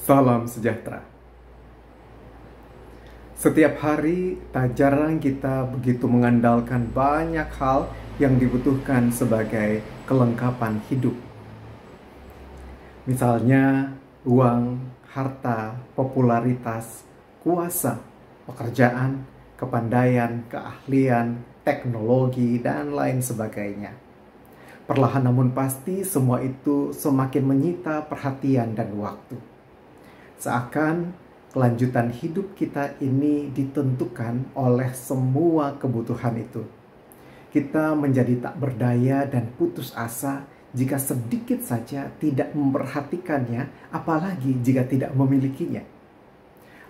Salam sejahtera. Setiap hari tak jarang kita begitu mengandalkan banyak hal yang dibutuhkan sebagai kelengkapan hidup. Misalnya uang, harta, popularitas, kuasa, pekerjaan, kepandaian, keahlian, teknologi, dan lain sebagainya. Perlahan namun pasti semua itu semakin menyita perhatian dan waktu. Seakan kelanjutan hidup kita ini ditentukan oleh semua kebutuhan itu. Kita menjadi tak berdaya dan putus asa jika sedikit saja tidak memperhatikannya, apalagi jika tidak memilikinya.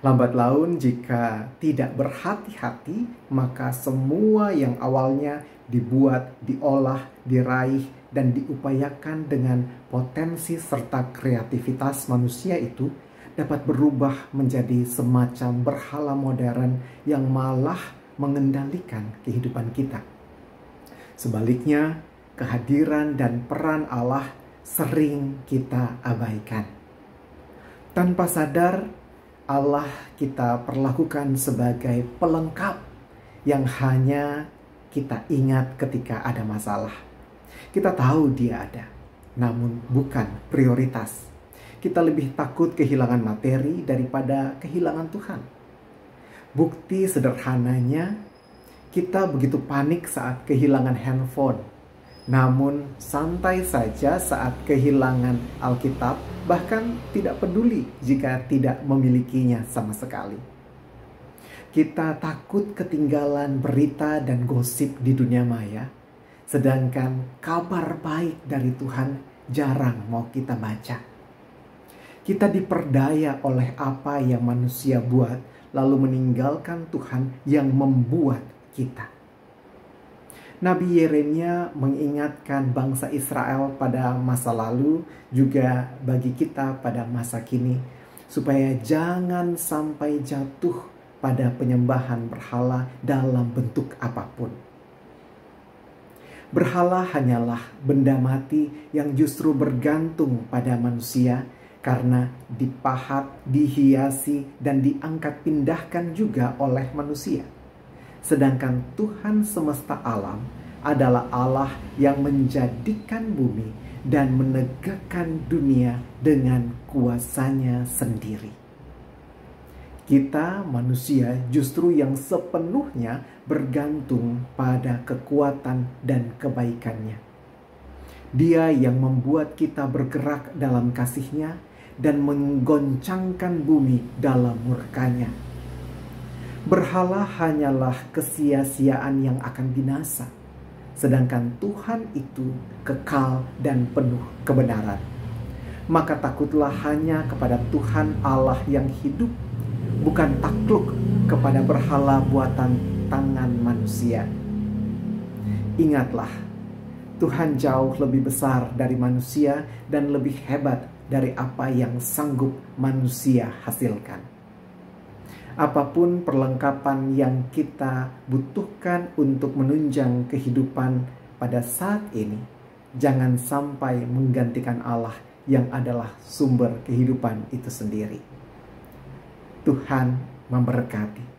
Lambat laun jika tidak berhati-hati, maka semua yang awalnya dibuat, diolah, diraih, dan diupayakan dengan potensi serta kreativitas manusia itu dapat berubah menjadi semacam berhala modern yang malah mengendalikan kehidupan kita. Sebaliknya, kehadiran dan peran Allah sering kita abaikan. Tanpa sadar, Allah kita perlakukan sebagai pelengkap yang hanya kita ingat ketika ada masalah. Kita tahu Dia ada, namun bukan prioritas. Kita lebih takut kehilangan materi daripada kehilangan Tuhan. Bukti sederhananya, kita begitu panik saat kehilangan handphone, namun santai saja saat kehilangan Alkitab, bahkan tidak peduli jika tidak memilikinya sama sekali. Kita takut ketinggalan berita dan gosip di dunia maya, sedangkan kabar baik dari Tuhan jarang mau kita baca. Kita diperdaya oleh apa yang manusia buat, lalu meninggalkan Tuhan yang membuat kita. Nabi Yeremia mengingatkan bangsa Israel pada masa lalu, juga bagi kita pada masa kini, supaya jangan sampai jatuh pada penyembahan berhala dalam bentuk apapun. Berhala hanyalah benda mati yang justru bergantung pada manusia, karena dipahat, dihiasi, dan diangkat pindahkan juga oleh manusia. Sedangkan Tuhan semesta alam adalah Allah yang menjadikan bumi dan menegakkan dunia dengan kuasanya sendiri. Kita manusia justru yang sepenuhnya bergantung pada kekuatan dan kebaikannya. Dia yang membuat kita bergerak dalam kasih-Nya dan menggoncangkan bumi dalam murka-Nya. Berhala hanyalah kesia-siaan yang akan binasa, sedangkan Tuhan itu kekal dan penuh kebenaran. Maka takutlah hanya kepada Tuhan Allah yang hidup, bukan takluk kepada berhala buatan tangan manusia. Ingatlah, Tuhan jauh lebih besar dari manusia dan lebih hebat dari apa yang sanggup manusia hasilkan. Apapun perlengkapan yang kita butuhkan untuk menunjang kehidupan pada saat ini, jangan sampai menggantikan Allah yang adalah sumber kehidupan itu sendiri. Tuhan memberkati.